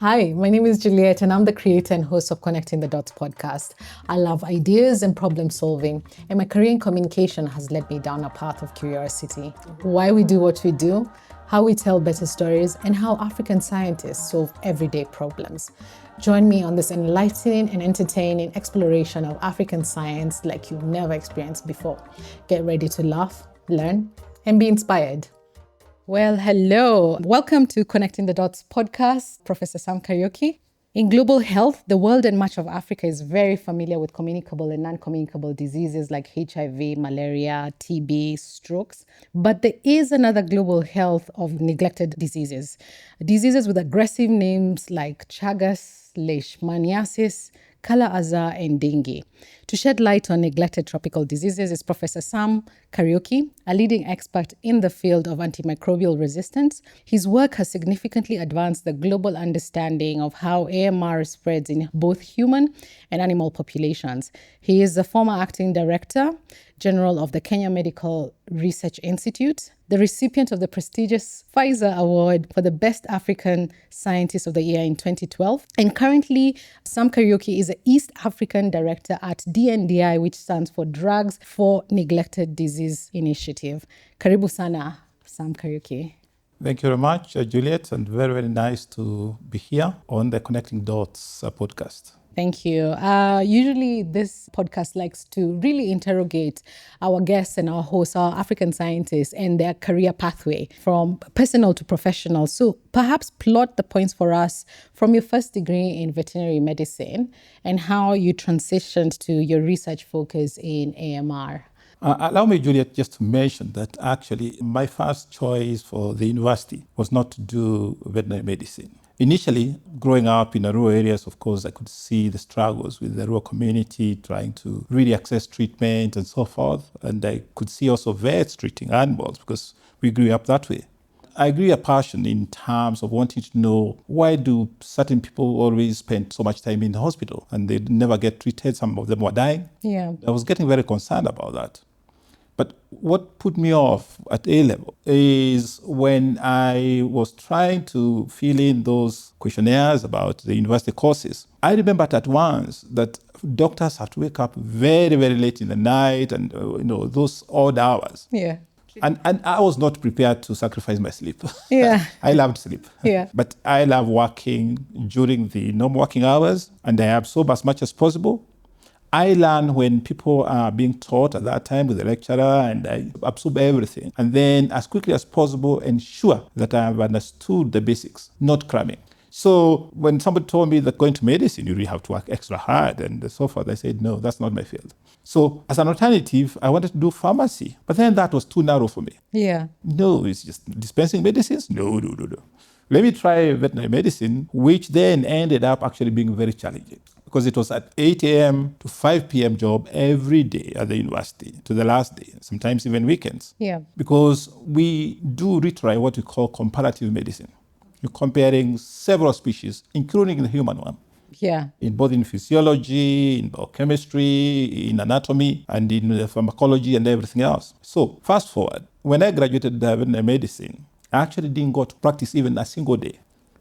Hi, my name is Juliet, and I'm the creator and host of Connecting the Dots podcast. I love ideas and problem solving, and my career in communication has led me down a path of curiosity. Why we do what we do, how we tell better stories, and how African scientists solve everyday problems. Join me on this enlightening and entertaining exploration of African science like you've never experienced before. Get ready to laugh, learn, and be inspired. Well, hello. Welcome to Connecting the Dots podcast, Professor Sam Kariuki. In global health, the world and much of Africa is very familiar with communicable and non-communicable diseases like HIV, malaria, TB, strokes. But there is another global health of neglected diseases. Diseases with aggressive names like Chagas, Leishmaniasis, Kala-Azar, and dengue. To shed light on neglected tropical diseases is Professor Sam Kariuki, a leading expert in the field of antimicrobial resistance. His work has significantly advanced the global understanding of how AMR spreads in both human and animal populations. He is the former acting director general of the Kenya Medical Research Institute, the recipient of the prestigious Pfizer Award for the Best African Scientist of the Year in 2012. And currently, Sam Kariuki is the East African Director at DNDI, which stands for Drugs for Neglected Disease Initiative. Karibu sana, Sam Kariuki. Thank you very much, Juliet, and very, very nice to be here on the Connecting Dots podcast. Thank you. Usually this podcast likes to really interrogate our guests and our hosts, our African scientists, and their career pathway from personal to professional. So perhaps plot the points for us from your first degree in veterinary medicine and how you transitioned to your research focus in AMR. Allow me, Juliet, just to mention that actually my first choice for the university was not to do veterinary medicine. Initially, growing up in the rural areas, of course, I could see the struggles with the rural community trying to really access treatment and so forth. And I could see also vets treating animals because we grew up that way. I grew a passion in terms of wanting to know why do certain people always spend so much time in the hospital and they never get treated. Some of them were dying. Yeah. I was getting very concerned about that. But what put me off at A level is when I was trying to fill in those questionnaires about the university courses. I remembered at once that doctors have to wake up very, very late in the night and those odd hours. Yeah. And I was not prepared to sacrifice my sleep. Yeah. I loved sleep. Yeah. But I love working during the normal working hours, and I absorb as much as possible. I learn when people are being taught at that time with the lecturer, and I absorb everything. And then as quickly as possible, ensure that I have understood the basics, not cramming. So when somebody told me that going to medicine, you really have to work extra hard and so forth, I said, no, that's not my field. So as an alternative, I wanted to do pharmacy, but then that was too narrow for me. Yeah. No, it's just dispensing medicines? No. Let me try veterinary medicine, which then ended up actually being very challenging because it was at 8 a.m. to 5 p.m. job every day at the university to the last day, sometimes even weekends. Yeah. Because we do retry what we call comparative medicine. You're comparing several species, including the human one. Yeah. In both in physiology, in biochemistry, in anatomy, and in pharmacology and everything else. So fast forward, when I graduated veterinary medicine, I actually didn't go to practice even a single day.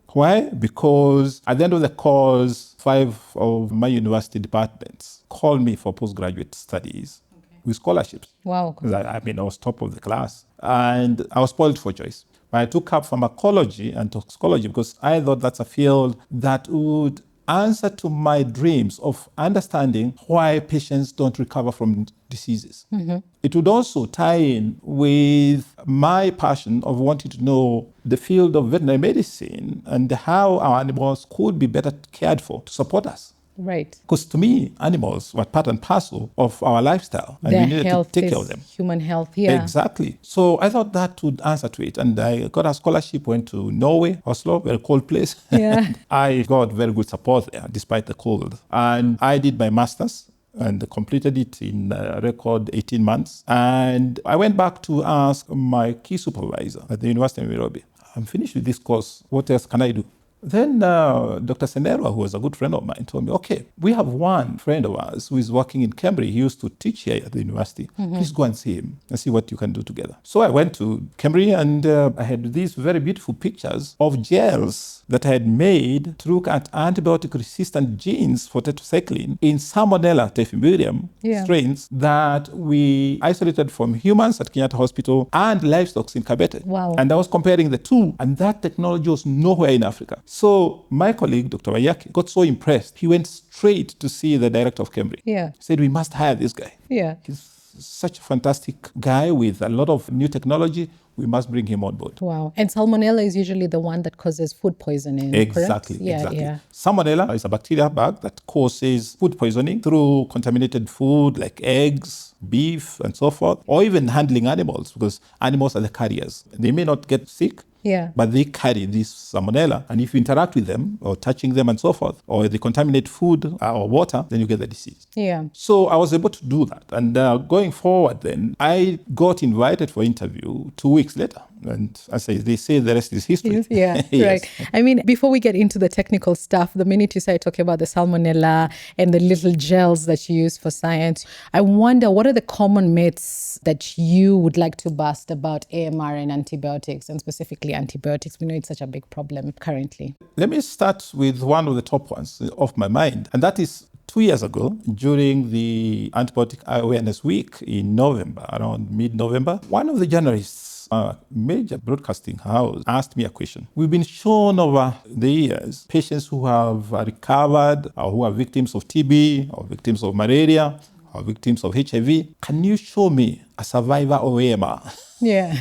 Why? Because at the end of the course, 5 of my university departments called me for postgraduate studies with scholarships. Wow. I was top of the class. And I was spoiled for choice. But I took up pharmacology and toxicology because I thought that's a field that would answer to my dreams of understanding why patients don't recover from diseases. Mm-hmm. It would also tie in with my passion of wanting to know the field of veterinary medicine and how our animals could be better cared for to support us. Right. Because to me, animals were part and parcel of our lifestyle, and Their we needed to health take is care of them. human health, yeah. Exactly. So I thought that would answer to it. And I got a scholarship, went to Norway, Oslo, very cold place. Yeah. I got very good support there, despite the cold. And I did my master's and completed it in a record 18 months. And I went back to ask my key supervisor at the University of Nairobi, I'm finished with this course. What else can I do? Then Dr. Senera, who was a good friend of mine, told me, okay, we have one friend of ours who is working in Cambridge. He used to teach here at the university. Mm-hmm. Please go and see him and see what you can do together. So I went to Cambridge and I had these very beautiful pictures of gels that I had made to look at antibiotic-resistant genes for tetracycline in Salmonella typhimurium strains that we isolated from humans at Kenyatta Hospital and livestock in Kabete. Wow. And I was comparing the two, and that technology was nowhere in Africa. So my colleague, Dr. Wayaki, got so impressed. He went straight to see the director of Cambridge. Yeah. He said, we must hire this guy. Yeah. He's such a fantastic guy with a lot of new technology. We must bring him on board. Wow. And salmonella is usually the one that causes food poisoning, Exactly, correct? Yeah, exactly. yeah. Salmonella is a bacteria bug that causes food poisoning through contaminated food like eggs, beef, and so forth, or even handling animals, because animals are the carriers. They may not get sick, Yeah. but they carry this salmonella. And if you interact with them or touching them and so forth, or they contaminate food or water, then you get the disease. Yeah. So I was able to do that. And going forward then, I got invited for interview 2 weeks later. And as they say, the rest is history. Yeah, Yes. right. I mean, before we get into the technical stuff, the minute you started talking about the salmonella and the little gels that you use for science, I wonder, what are the common myths that you would like to bust about AMR and antibiotics, and specifically antibiotics? We know it's such a big problem currently. Let me start with one of the top ones off my mind, and that is 2 years ago, during the Antibiotic Awareness Week in November, around mid-November, one of the journalists, a major broadcasting house, asked me a question. We've been shown over the years patients who have recovered or who are victims of TB or victims of malaria or victims of HIV. Can you show me a survivor of AMR? Yeah.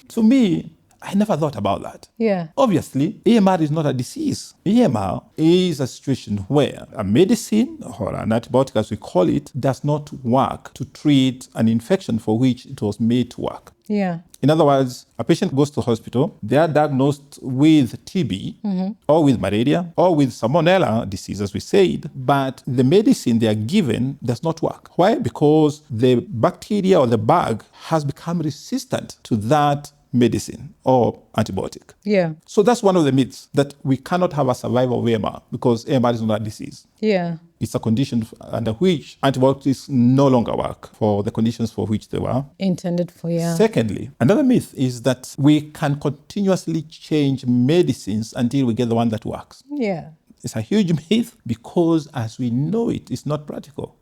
To me, I never thought about that. Yeah. Obviously, AMR is not a disease. AMR is a situation where a medicine, or an antibiotic as we call it, does not work to treat an infection for which it was made to work. Yeah. In other words, a patient goes to hospital, they are diagnosed with TB or with malaria or with salmonella disease, as we said, but the medicine they are given does not work. Why? Because the bacteria or the bug has become resistant to that medicine or antibiotic. Yeah. So that's one of the myths, that we cannot have a survival of AMR because AMR is not a disease. Yeah. It's a condition under which antibiotics no longer work for the conditions for which they were Intended for, yeah. Secondly, another myth is that we can continuously change medicines until we get the one that works. Yeah. It's a huge myth because, as we know it, it's not practical.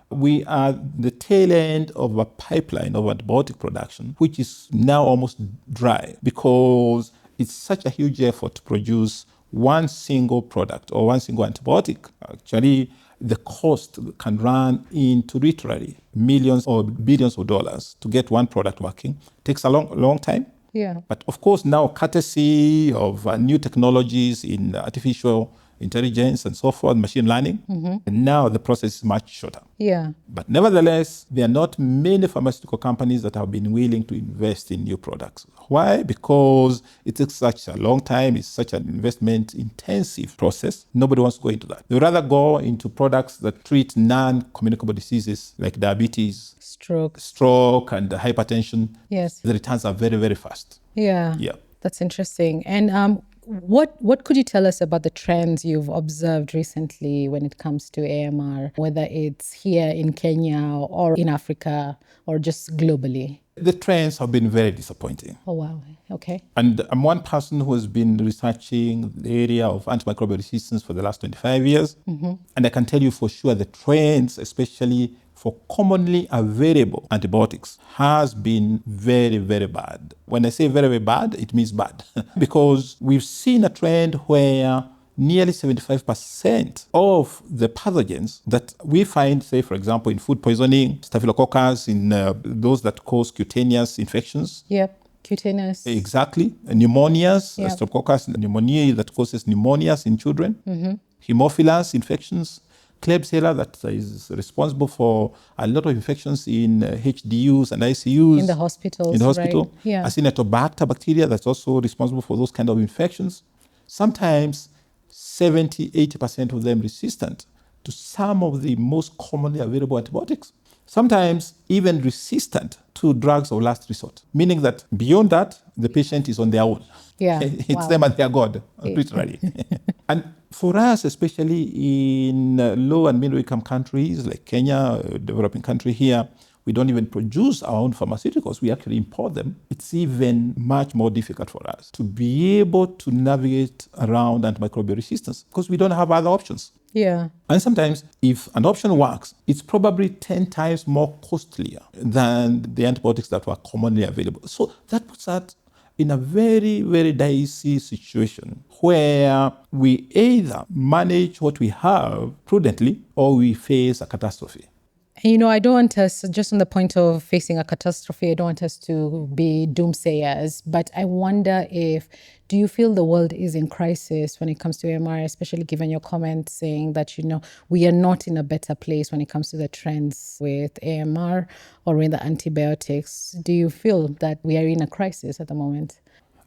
We are the tail end of a pipeline of antibiotic production, which is now almost dry because it's such a huge effort to produce one single product or one single antibiotic. Actually, the cost can run into literally millions or billions of dollars to get one product working. It takes a long time. Yeah. But of course, now, courtesy of new technologies in artificial intelligence and so forth, machine learning, and now the process is much shorter. Yeah. But nevertheless, there are not many pharmaceutical companies that have been willing to invest in new products. Why? Because it takes such a long time. It's such an investment-intensive process. Nobody wants to go into that. They would rather go into products that treat non-communicable diseases like diabetes, stroke, and hypertension. Yes. The returns are very, very fast. Yeah. Yeah. That's interesting. And what could you tell us about the trends you've observed recently when it comes to AMR, whether it's here in Kenya or in Africa or just globally? The trends have been very disappointing. Oh, wow. Okay. And I'm one person who has been researching the area of antimicrobial resistance for the last 25 years. And I can tell you for sure the trends, especially for commonly available antibiotics, has been very, very bad. When I say very, very bad, it means bad. Because we've seen a trend where nearly 75% of the pathogens that we find, say, for example, in food poisoning, staphylococcus, in those that cause cutaneous infections. Yep, cutaneous. Exactly. Pneumonias, Yep. Streptococcus pneumoniae that causes pneumonias in children. Haemophilus infections. Klebsiella that is responsible for a lot of infections in HDUs and ICUs. In the hospitals, In the hospital. right? Yeah. Acinetobacter bacteria that's also responsible for those kind of infections. Sometimes 70-80% of them resistant to some of the most commonly available antibiotics. Sometimes even resistant to drugs of last resort, meaning that beyond that, the patient is on their own. Yeah. It's them and their God, literally. And for us, especially in low and middle income countries like Kenya, a developing country here, we don't even produce our own pharmaceuticals, we actually import them, it's even much more difficult for us to be able to navigate around antimicrobial resistance because we don't have other options. Yeah. And sometimes, if an option works, it's probably 10 times more costlier than the antibiotics that were commonly available. So that puts us in a very, very dicey situation where we either manage what we have prudently or we face a catastrophe. And, I don't want us, just on the point of facing a catastrophe, I don't want us to be doomsayers, but I wonder do you feel the world is in crisis when it comes to AMR, especially given your comment saying that, we are not in a better place when it comes to the trends with AMR or with the antibiotics? Do you feel that we are in a crisis at the moment?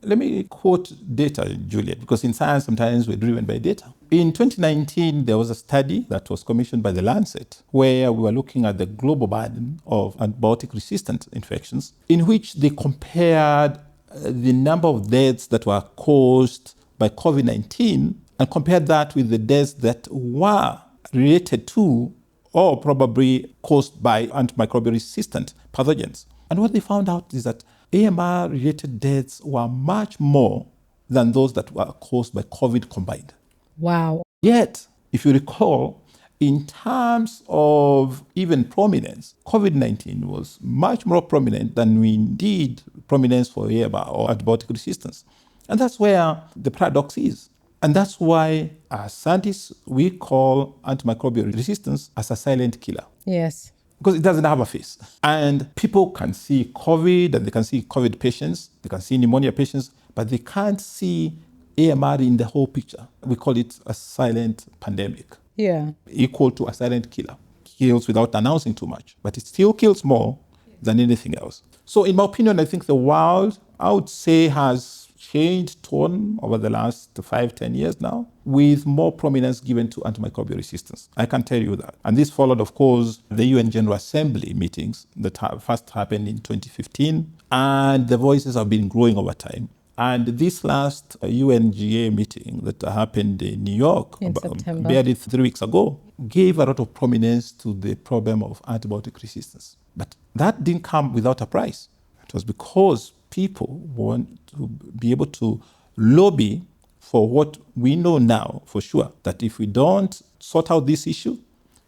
Let me quote data, Juliet, because in science, sometimes we're driven by data. In 2019, there was a study that was commissioned by The Lancet, where we were looking at the global burden of antibiotic-resistant infections, in which they compared the number of deaths that were caused by COVID-19 and compared that with the deaths that were related to or probably caused by antimicrobial-resistant pathogens. And what they found out is that AMR-related deaths were much more than those that were caused by COVID combined. Wow. Yet, if you recall, in terms of even prominence, COVID-19 was much more prominent than indeed prominence for AMR or antibiotic resistance. And that's where the paradox is. And that's why, as scientists, we call antimicrobial resistance as a silent killer. Yes. Because it doesn't have a face. And people can see COVID and they can see COVID patients, they can see pneumonia patients, but they can't see AMR in the whole picture. We call it a silent pandemic. Yeah. Equal to a silent killer. Kills without announcing too much, but it still kills more than anything else. So in my opinion, I think the world, I would say, has changed tone over the last 5-10 years now, with more prominence given to antimicrobial resistance. I can tell you that. And this followed, of course, the UN General Assembly meetings that first happened in 2015, and the voices have been growing over time. And this last UNGA meeting that happened in New York, in September, barely 3 weeks ago, gave a lot of prominence to the problem of antibiotic resistance. But that didn't come without a price. It was because people want to be able to lobby for what we know now for sure, that if we don't sort out this issue,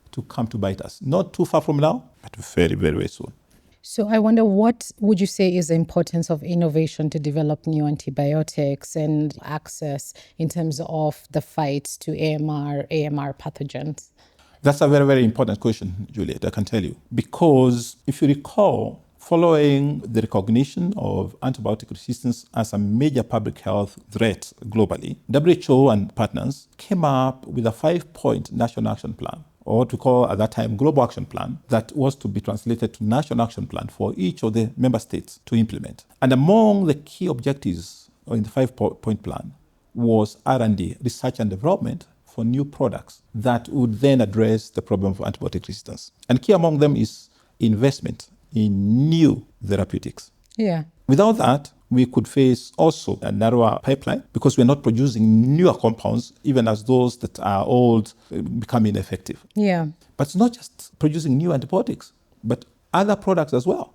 it will come to bite us. Not too far from now, but very, very, very soon. So I wonder, what would you say is the importance of innovation to develop new antibiotics and access in terms of the fight to AMR pathogens? That's a very, very important question, Juliet, I can tell you. Because if you recall, following the recognition of antibiotic resistance as a major public health threat globally, WHO and partners came up with a 5-point national action plan, or what we call at that time global action plan, that was to be translated to national action plan for each of the member states to implement. And among the key objectives in the 5-point plan was R&D, research and development, for new products that would then address the problem of antibiotic resistance. And key among them is investment in new therapeutics. Yeah. Without that, we could face also a narrower pipeline because we're not producing newer compounds, even as those that are old become ineffective. Yeah. But it's not just producing new antibiotics, but other products as well.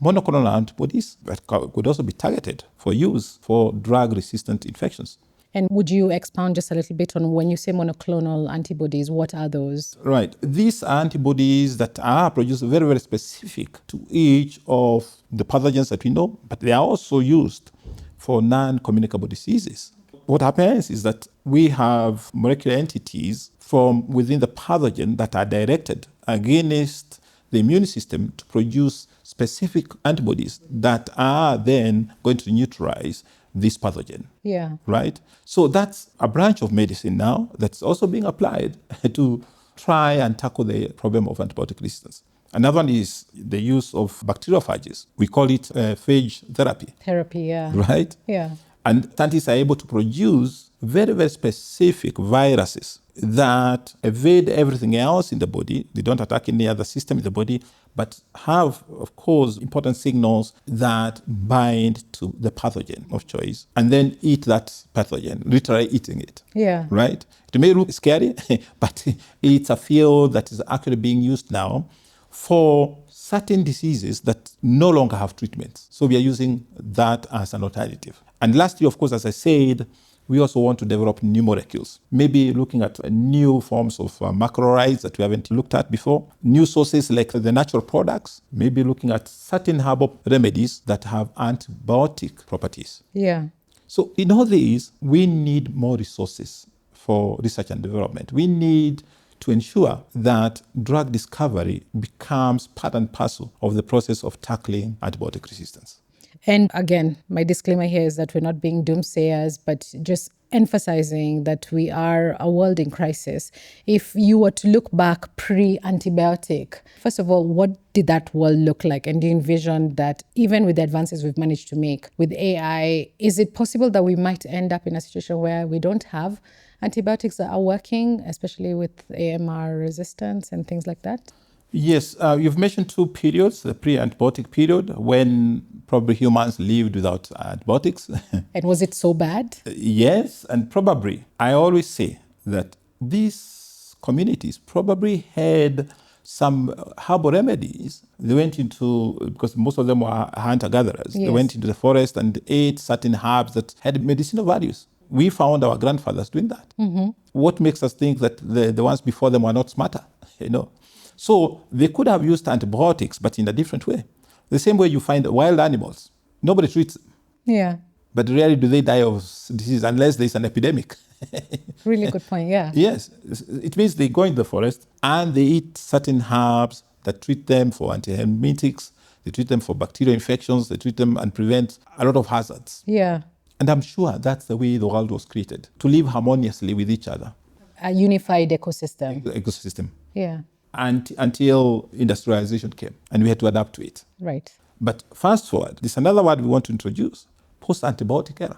Monoclonal antibodies that could also be targeted for use for drug-resistant infections. And would you expound just a little bit on, when you say monoclonal antibodies, what are those? Right. These are antibodies that are produced very, very specific to each of the pathogens that we know, but they are also used for non-communicable diseases. What happens is that we have molecular entities from within the pathogen that are directed against the immune system to produce specific antibodies that are then going to neutralize this pathogen. Yeah. Right? So that's a branch of medicine now that's also being applied to try and tackle the problem of antibiotic resistance. Another one is the use of bacteriophages. We call it phage therapy. Therapy, yeah. Right? Yeah. And scientists are able to produce very, very specific viruses that evade everything else in the body. They don't attack any other system in the body, but have, of course, important signals that bind to the pathogen of choice and then eat that pathogen, literally eating it. Yeah. Right? It may look scary, but it's a field that is actually being used now for certain diseases that no longer have treatments. So we are using that as an alternative. And lastly, of course, as I said, we also want to develop new molecules, maybe looking at new forms of macrolides that we haven't looked at before, new sources like the natural products, maybe looking at certain herbal remedies that have antibiotic properties. Yeah. So in all these, we need more resources for research and development. We need to ensure that drug discovery becomes part and parcel of the process of tackling antibiotic resistance. And again, my disclaimer here is that we're not being doomsayers, but just emphasizing that we are a world in crisis. If you were to look back pre-antibiotic, first of all, what did that world look like? And do you envision that even with the advances we've managed to make with AI, is it possible that we might end up in a situation where we don't have antibiotics that are working, especially with AMR resistance and things like that? Yes, you've mentioned two periods, the pre-antibiotic period, when probably humans lived without antibiotics. And was it so bad? Yes, and probably. I always say that these communities probably had some herbal remedies. They went into, because most of them were hunter-gatherers, Yes. They went into the forest and ate certain herbs that had medicinal values. We found our grandfathers doing that. Mm-hmm. What makes us think that the ones before them were not smarter? So they could have used antibiotics, but in a different way. The same way you find wild animals. Nobody treats them. Yeah. But rarely do they die of disease unless there's an epidemic. Really good point, yeah. Yes. It means they go in the forest and they eat certain herbs that treat them for antihelmintics, they treat them for bacterial infections, they treat them and prevent a lot of hazards. Yeah. And I'm sure that's the way the world was created, to live harmoniously with each other. A unified ecosystem. The ecosystem. Yeah. And until industrialization came and we had to adapt to it. Right. But fast forward, there's another word we want to introduce, post-antibiotic era,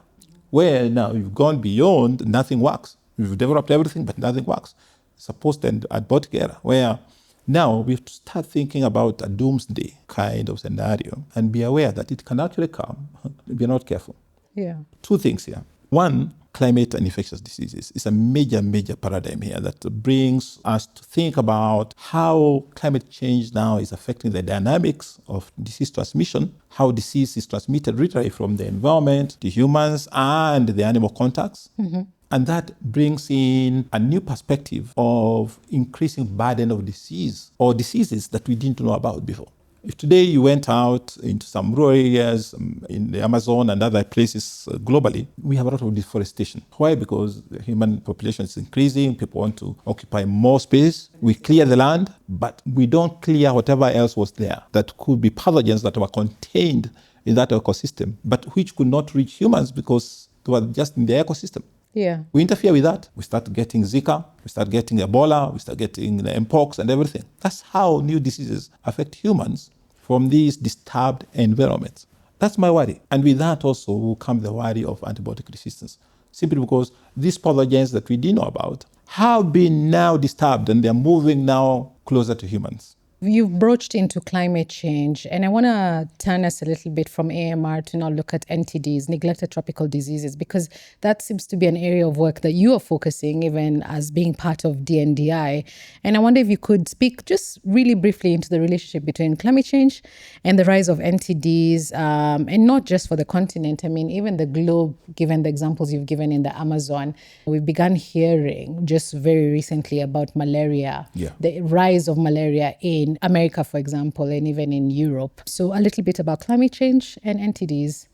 where now you've gone beyond, nothing works. We've developed everything, but nothing works. It's a post-antibiotic era, where now we have to start thinking about a doomsday kind of scenario and be aware that it can actually come if you're not careful. Yeah. Two things here. One, climate and infectious diseases is a major, major paradigm here that brings us to think about how climate change now is affecting the dynamics of disease transmission, how disease is transmitted literally from the environment to humans and the animal contacts. Mm-hmm. And that brings in a new perspective of increasing burden of disease or diseases that we didn't know about before. If today you went out into some rural areas in the Amazon and other places globally, we have a lot of deforestation. Why? Because the human population is increasing, people want to occupy more space. We clear the land, but we don't clear whatever else was there that could be pathogens that were contained in that ecosystem, but which could not reach humans because they were just in the ecosystem. Yeah. We interfere with that. We start getting Zika, we start getting Ebola, we start getting the Mpox and everything. That's how new diseases affect humans from these disturbed environments. That's my worry. And with that also will come the worry of antibiotic resistance, simply because these pathogens that we didn't know about have been now disturbed and they're moving now closer to humans. You've broached into climate change, and I want to turn us a little bit from AMR to now look at NTDs, neglected tropical diseases, because that seems to be an area of work that you are focusing, even as being part of DNDI. And I wonder if you could speak just really briefly into the relationship between climate change and the rise of NTDs, and not just for the continent. I mean, even the globe, given the examples you've given in the Amazon. We've begun hearing just very recently about malaria, the rise of malaria in America, for example, and even in Europe. So a little bit about climate change and NTDs.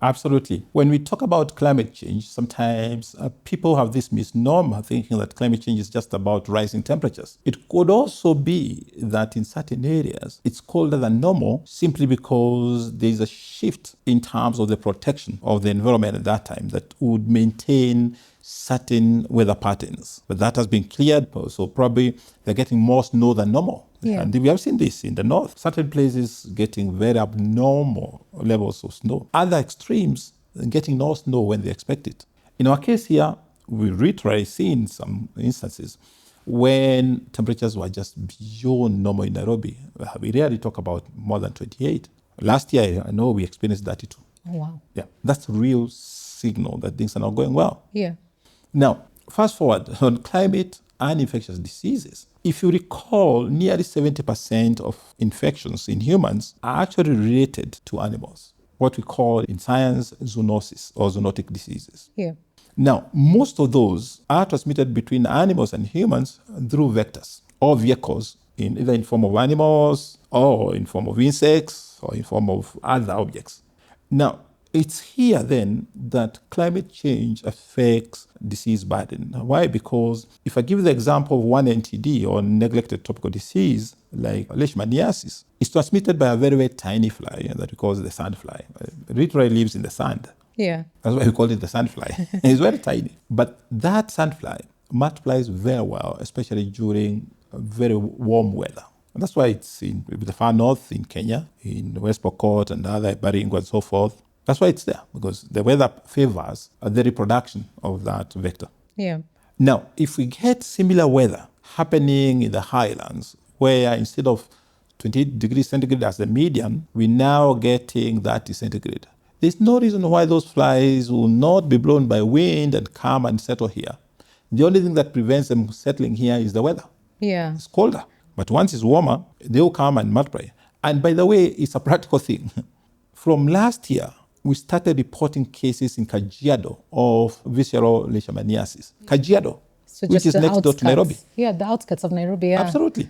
Absolutely. When we talk about climate change, sometimes people have this misnomer thinking that climate change is just about rising temperatures. It could also be that in certain areas, it's colder than normal simply because there's a shift in terms of the protection of the environment at that time that would maintain certain weather patterns. But that has been cleared, so probably they're getting more snow than normal. Yeah. And we have seen this in the north. Certain places getting very abnormal levels of snow. Other extremes getting no snow when they expect it. In our case here, we literally seen some instances when temperatures were just beyond normal in Nairobi. We rarely talk about more than 28. Last year, I know we experienced 32. Oh, wow. Yeah, that's a real signal that things are not going well. Yeah. Now, fast forward on climate and infectious diseases. If you recall, nearly 70% of infections in humans are actually related to animals, what we call in science zoonosis or zoonotic diseases. Yeah. Now, most of those are transmitted between animals and humans through vectors or vehicles, either in form of animals or in form of insects or in form of other objects. Now, it's here then that climate change affects disease burden. Why? Because if I give the example of one NTD or neglected tropical disease like leishmaniasis, it's transmitted by a very, very tiny fly that we call the sandfly. It literally lives in the sand. Yeah. That's why we call it the sandfly. It's very tiny. But that sandfly multiplies very well, especially during very warm weather. And that's why it's in the far north, in Kenya, in West Pokot and other Baringo and so forth. That's why it's there, because the weather favors the reproduction of that vector. Yeah. Now, if we get similar weather happening in the highlands, where instead of 28 degrees centigrade as the median, we're now getting 30 centigrade. There's no reason why those flies will not be blown by wind and come and settle here. The only thing that prevents them settling here is the weather. Yeah. It's colder. But once it's warmer, they'll come and multiply. And by the way, it's a practical thing. From last year, we started reporting cases in Kajiado of visceral leishmaniasis. Kajiado, So which is next door to Nairobi. Yeah, the outskirts of Nairobi. Yeah. Absolutely.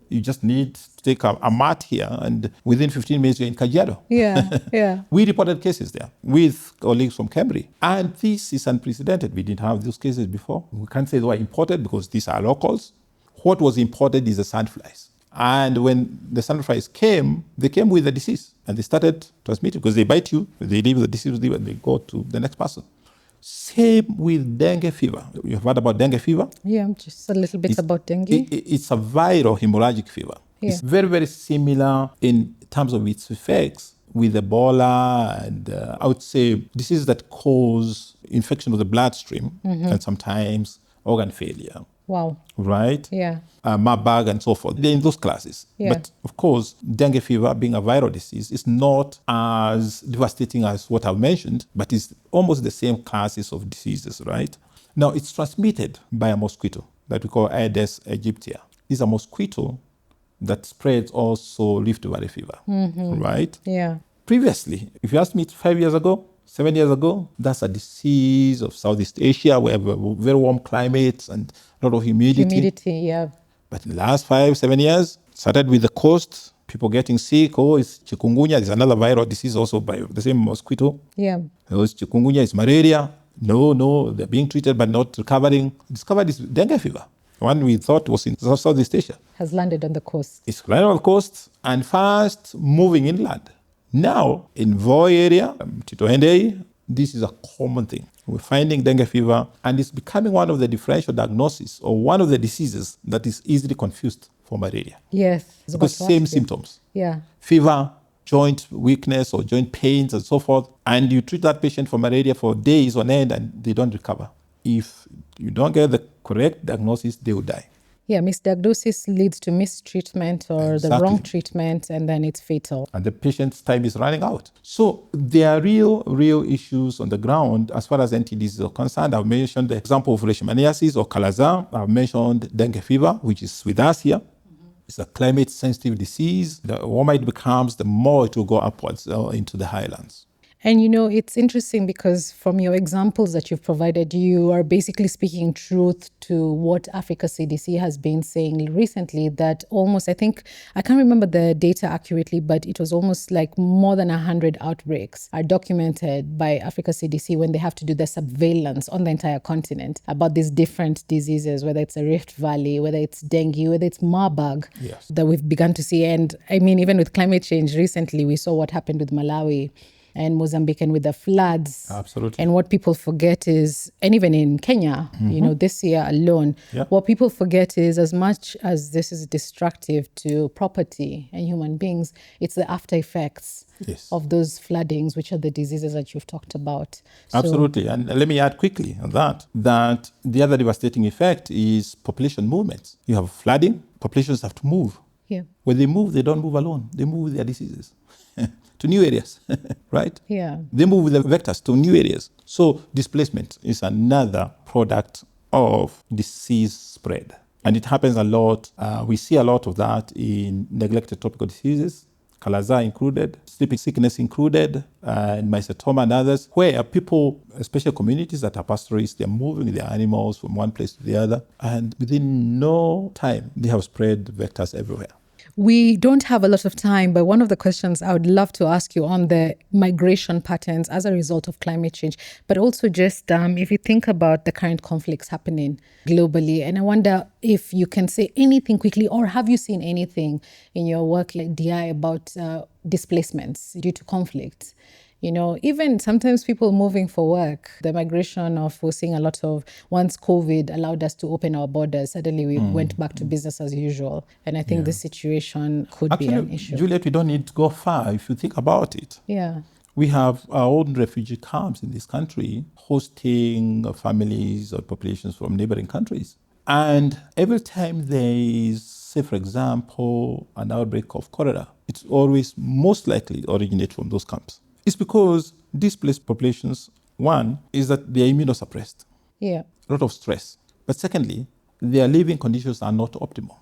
You just need to take a mat here, and within 15 minutes, you're in Kajiado. Yeah. Yeah. We reported cases there with colleagues from Cambridge. And this is unprecedented. We didn't have those cases before. We can't say they were imported because these are locals. What was imported is the sandflies. And when the sandflies came, they came with the disease. And they started transmitting because they bite you, they leave the disease with you, and they go to the next person. Same with dengue fever. You've heard about dengue fever? Yeah, just a little bit about dengue. It's a viral hemorrhagic fever. Yeah. It's very, very similar in terms of its effects with Ebola and I would say diseases that cause infection of the bloodstream and sometimes organ failure. Wow. Right? Yeah. Marburg and so forth. They're in those classes. Yeah. But of course, dengue fever being a viral disease is not as devastating as what I've mentioned, but it's almost the same classes of diseases, right? Now, it's transmitted by a mosquito that we call Aedes aegypti. It's a mosquito that spreads also Rift Valley fever, right? Yeah. Previously, if you asked me 5 years ago, 7 years ago, that's a disease of Southeast Asia where we have very warm climates and a lot of humidity. Yeah. But in the last 5-7 years, started with the coast, people getting sick. Oh, it's chikungunya. There's another viral disease also by the same mosquito. Yeah. Oh, it's chikungunya, it's malaria. No, they're being treated but not recovering. Discovered this dengue fever. One we thought was in Southeast Asia. Has landed on the coast. It's landed on the coast and fast moving inland. Now, in Voi area, Titohende, this is a common thing. We're finding dengue fever, and it's becoming one of the differential diagnoses or one of the diseases that is easily confused for malaria. Yes. Because same symptoms. Yeah. Fever, joint weakness or joint pains and so forth. And you treat that patient for malaria for days on end and they don't recover. If you don't get the correct diagnosis, they will die. Yeah, misdiagnosis leads to mistreatment or the wrong treatment, and then it's fatal. And the patient's time is running out. So there are real issues on the ground as far as NTDs are concerned. I've mentioned the example of leishmaniasis or Kalaza. I've mentioned dengue fever, which is with us here. It's a climate-sensitive disease. The warmer it becomes, the more it will go upwards into the highlands. And you know, it's interesting because from your examples that you've provided, you are basically speaking truth to what Africa CDC has been saying recently, that almost, I think, I can't remember the data accurately, but it was almost like more than 100 outbreaks are documented by Africa CDC when they have to do the surveillance on the entire continent about these different diseases, whether it's a Rift Valley, whether it's dengue, whether it's Marburg, yes, that we've begun to see. And I mean, even with climate change recently, we saw what happened with Malawi and Mozambique and with the floods. Absolutely. And what people forget is, and even in Kenya, you know, this year alone, what people forget is as much as this is destructive to property and human beings, it's the after effects of those floodings, which are the diseases that you've talked about. Absolutely. And let me add quickly on that the other devastating effect is population movements. You have flooding, populations have to move. Yeah. When they move, they don't move alone. They move with their diseases. To new areas, right? Yeah. They move with the vectors to new areas. So displacement is another product of disease spread. And it happens a lot. We see a lot of that in neglected tropical diseases, Kala-Azar included, sleeping sickness included, and mycetoma and others, where people, especially communities that are pastoralists, they're moving their animals from one place to the other, and within no time, they have spread vectors everywhere. We don't have a lot of time, but one of the questions I would love to ask you on the migration patterns as a result of climate change, but also just if you think about the current conflicts happening globally, and I wonder if you can say anything quickly, or have you seen anything in your work like DI about displacements due to conflict? You know, even sometimes people moving for work, the migration of, we're seeing a lot of, once COVID allowed us to open our borders, suddenly we went back to business as usual. And I think this situation could be an issue. Juliet, we don't need to go far if you think about it. Yeah. We have our own refugee camps in this country hosting families or populations from neighboring countries. And every time there is, say, for example, an outbreak of cholera, it's always most likely originate from those camps. It's because displaced populations, one, is that they're immunosuppressed. Yeah. A lot of stress. But secondly, their living conditions are not optimal.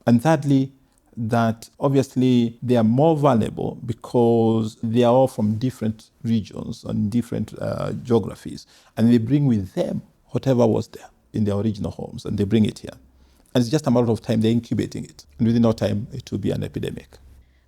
And thirdly, that obviously they are more vulnerable because they are all from different regions and different geographies. And they bring with them whatever was there in their original homes, and they bring it here. And it's just a matter of time they're incubating it. And within no time, it will be an epidemic.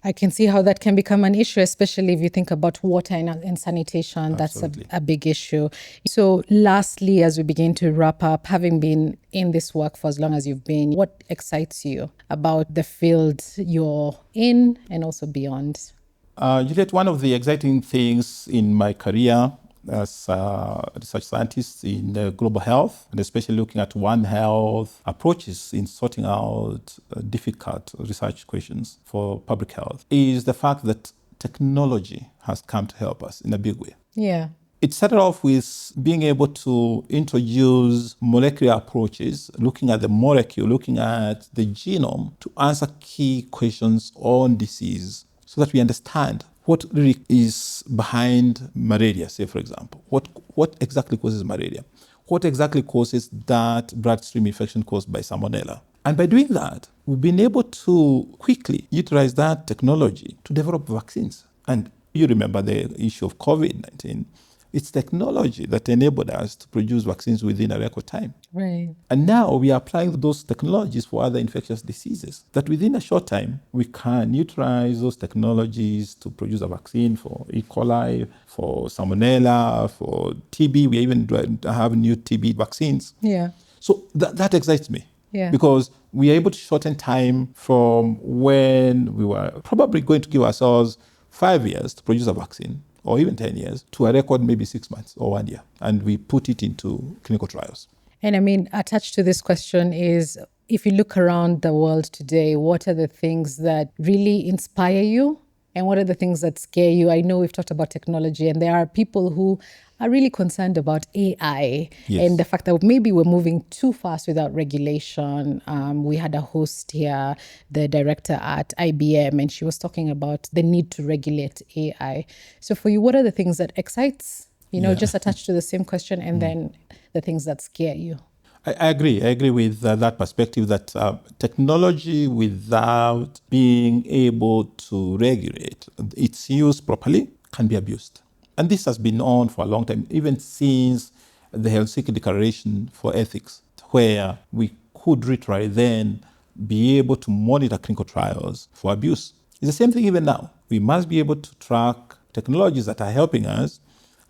I can see how that can become an issue, especially if you think about water and sanitation. Absolutely. That's a big issue. So lastly, as we begin to wrap up, having been in this work for as long as you've been, what excites you about the field you're in and also beyond? Juliet, one of the exciting things in my career as a research scientist in global health, and especially looking at One Health approaches in sorting out difficult research questions for public health, is the fact that technology has come to help us in a big way. Yeah. It started off with being able to introduce molecular approaches, looking at the molecule, looking at the genome to answer key questions on disease so that we understand what really is behind malaria, say, for example. What exactly causes malaria? What exactly causes that bloodstream infection caused by salmonella? And by doing that, we've been able to quickly utilize that technology to develop vaccines. And you remember the issue of COVID-19. It's technology that enabled us to produce vaccines within a record time. Right. And now we are applying those technologies for other infectious diseases, that within a short time, we can utilize those technologies to produce a vaccine for E. coli, for salmonella, for TB. We even have new TB vaccines. Yeah. So that excites me. Yeah. Because we are able to shorten time from when we were probably going to give ourselves 5 years to produce a vaccine, or even 10 years, to a record maybe 6 months or 1 year. And we put it into clinical trials. And I mean, attached to this question is, if you look around the world today, what are the things that really inspire you? And what are the things that scare you? I know we've talked about technology, and there are people who are really concerned about AI and the fact that maybe we're moving too fast without regulation. We had a host here, the director at IBM, and she was talking about the need to regulate AI. So for you, what are the things that excites, just attached to the same question, and then the things that scare you? I agree. I agree with that perspective that technology without being able to regulate its use properly can be abused. And this has been on for a long time, even since the Helsinki Declaration for Ethics, where we could literally then be able to monitor clinical trials for abuse. It's the same thing even now. We must be able to track technologies that are helping us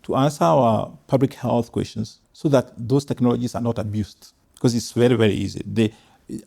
to answer our public health questions so that those technologies are not abused, because it's very, very easy.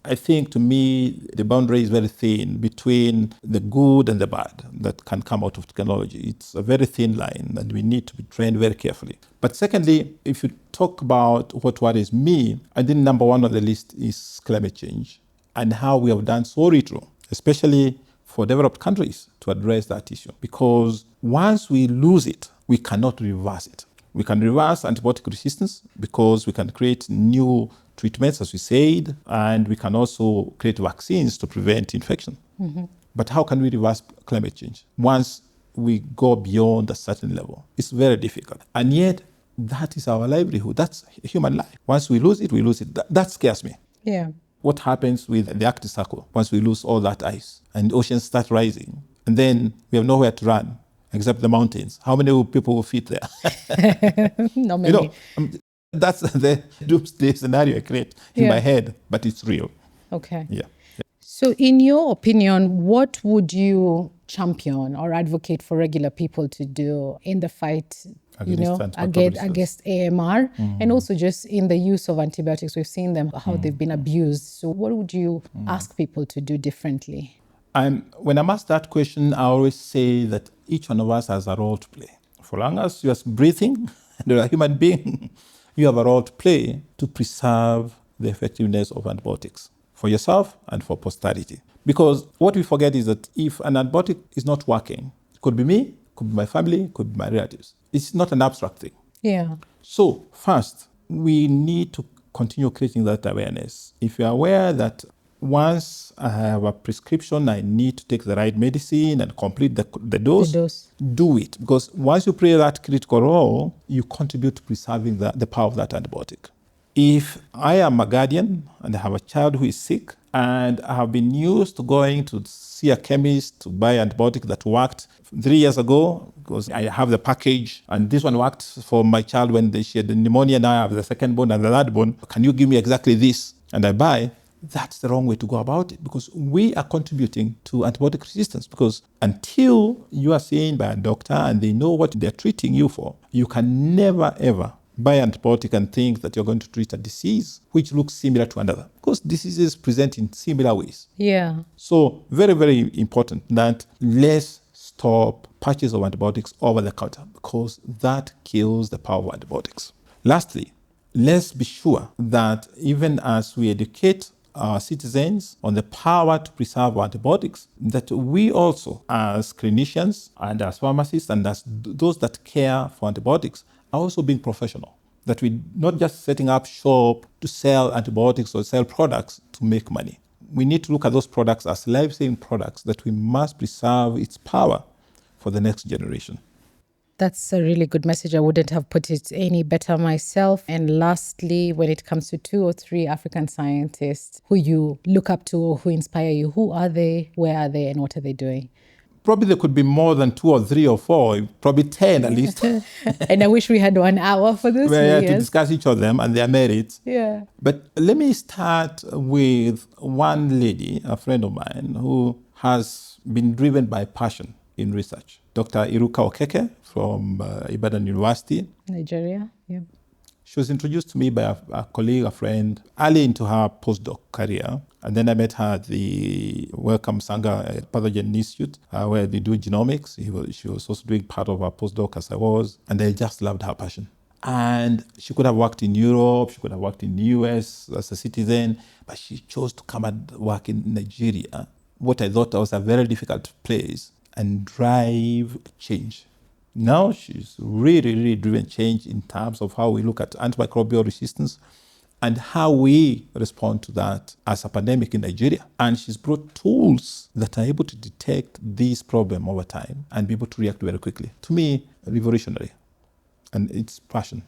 I think, to me, the boundary is very thin between the good and the bad that can come out of technology. It's a very thin line, and we need to be trained very carefully. But secondly, if you talk about what worries me, I think number one on the list is climate change and how we have done so little, especially for developed countries, to address that issue. Because once we lose it, we cannot reverse it. We can reverse antibiotic resistance because we can create new treatments, as we said, and we can also create vaccines to prevent infection. Mm-hmm. But how can we reverse climate change once we go beyond a certain level? It's very difficult. And yet, that is our livelihood. That's human life. Once we lose it, we lose it. That scares me. Yeah. What happens with the Arctic Circle once we lose all that ice and oceans start rising? And then we have nowhere to run except the mountains. How many people will fit there? Not many. That's the doomsday scenario I create in my head, but it's real. Okay. Yeah. So in your opinion, what would you champion or advocate for regular people to do in the fight against AMR and also just in the use of antibiotics? We've seen them, how they've been abused. So what would you ask people to do differently? When I'm asked that question, I always say that each one of us has a role to play. For long as you're breathing and you're a human being, you have a role to play to preserve the effectiveness of antibiotics for yourself and for posterity. Because what we forget is that if an antibiotic is not working, it could be me, it could be my family, it could be my relatives. It's not an abstract thing. Yeah. So first, we need to continue creating that awareness. If you're aware that once I have a prescription, I need to take the right medicine and complete the dose, do it. Because once you play that critical role, you contribute to preserving the power of that antibiotic. If I am a guardian and I have a child who is sick and I have been used to going to see a chemist to buy antibiotic that worked 3 years ago because I have the package and this one worked for my child when she had pneumonia, now I have the second bone and the third bone, can you give me exactly this? And I buy. That's the wrong way to go about it because we are contributing to antibiotic resistance because until you are seen by a doctor and they know what they're treating you for, you can never ever buy antibiotic and think that you're going to treat a disease which looks similar to another because diseases present in similar ways. Yeah. So very, very important that let's stop purchase of antibiotics over the counter because that kills the power of antibiotics. Lastly, let's be sure that even as we educate our citizens on the power to preserve antibiotics, that we also, as clinicians and as pharmacists and as those that care for antibiotics, are also being professional. That we're not just setting up shop to sell antibiotics or sell products to make money. We need to look at those products as life-saving products that we must preserve its power for the next generation. That's a really good message. I wouldn't have put it any better myself. And lastly, when it comes to 2 or 3 African scientists who you look up to or who inspire you, who are they, where are they, and what are they doing? Probably there could be more than 2 or 3 or 4, probably 10 at least. And I wish we had 1 hour for this. To discuss each of them and their merits. Yeah. But let me start with one lady, a friend of mine, who has been driven by passion in research. Dr. Iruka Okeke from Ibadan University. Nigeria, yeah. She was introduced to me by a colleague, a friend, early into her postdoc career. And then I met her at the Wellcome Sanger Pathogen Institute, where they do genomics. She was also doing part of her postdoc as I was. And I just loved her passion. And she could have worked in Europe, she could have worked in the US as a citizen, but she chose to come and work in Nigeria, what I thought was a very difficult place, and drive change. Now she's really, really driven change in terms of how we look at antimicrobial resistance and how we respond to that as a pandemic in Nigeria. And she's brought tools that are able to detect this problem over time and be able to react very quickly. To me, revolutionary. And it's passion.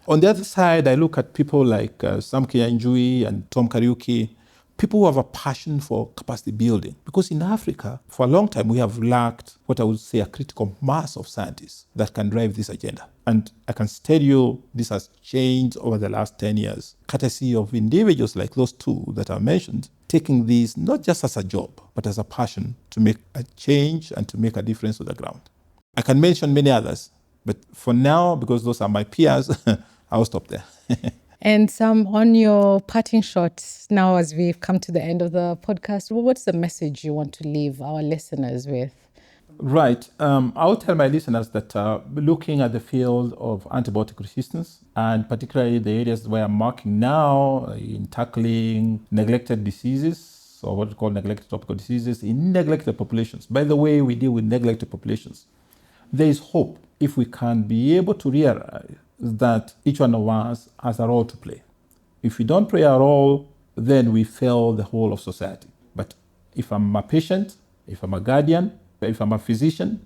On the other side, I look at people like Sam Kianjui and Tom Kariuki, people who have a passion for capacity building. Because in Africa, for a long time, we have lacked what I would say a critical mass of scientists that can drive this agenda. And I can tell you this has changed over the last 10 years, courtesy of individuals like those 2 that I mentioned, taking this not just as a job, but as a passion to make a change and to make a difference on the ground. I can mention many others, but for now, because those are my peers, I'll stop there. And on your parting shot, now as we've come to the end of the podcast, what's the message you want to leave our listeners with? Right. I'll tell my listeners that looking at the field of antibiotic resistance, and particularly the areas where I'm working now in tackling neglected diseases, or what we call neglected tropical diseases in neglected populations. By the way, we deal with neglected populations. There is hope if we can be able to realize that each one of us has a role to play. If we don't play a role, then we fail the whole of society. But if I'm a patient, if I'm a guardian, if I'm a physician,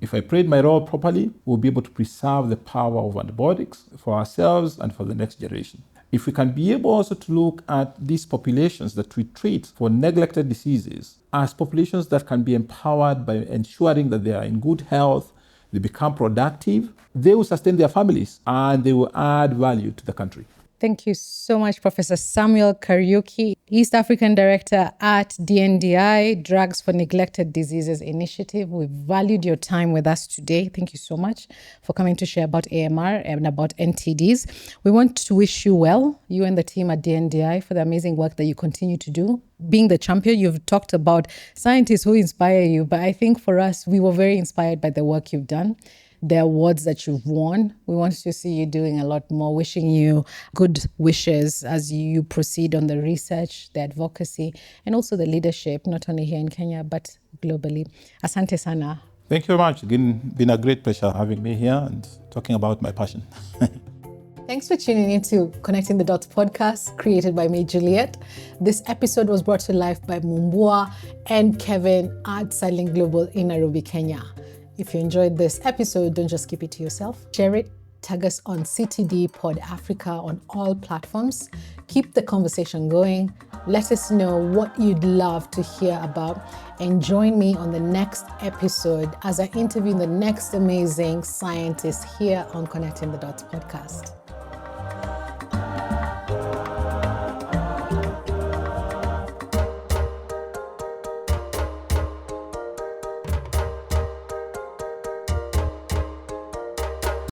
If I played my role properly, we'll be able to preserve the power of antibiotics for ourselves and for the next generation. If we can be able also to look at these populations that we treat for neglected diseases as populations that can be empowered by ensuring that they are in good health, they become productive, they will sustain their families and they will add value to the country. Thank you so much, Professor Samuel Kariuki, East African Director at DNDI, Drugs for Neglected Diseases Initiative. We valued your time with us today. Thank you so much for coming to share about AMR and about NTDs. We want to wish you well, you and the team at DNDI, for the amazing work that you continue to do. Being the champion, you've talked about scientists who inspire you, but I think for us, we were very inspired by the work you've done, the awards that you've won. We want to see you doing a lot more. Wishing you good wishes as you proceed on the research, the advocacy, and also the leadership, not only here in Kenya, but globally. Asante sana. Thank you very much. It's been a great pleasure having me here and talking about my passion. Thanks for tuning in to Connecting the Dots podcast, created by me, Juliet. This episode was brought to life by Mumbua and Kevin at Silent Global in Nairobi, Kenya. If you enjoyed this episode, don't just keep it to yourself. Share it. Tag us on CTD Pod Africa on all platforms. Keep the conversation going. Let us know what you'd love to hear about. And join me on the next episode as I interview the next amazing scientist here on Connecting the Dots podcast.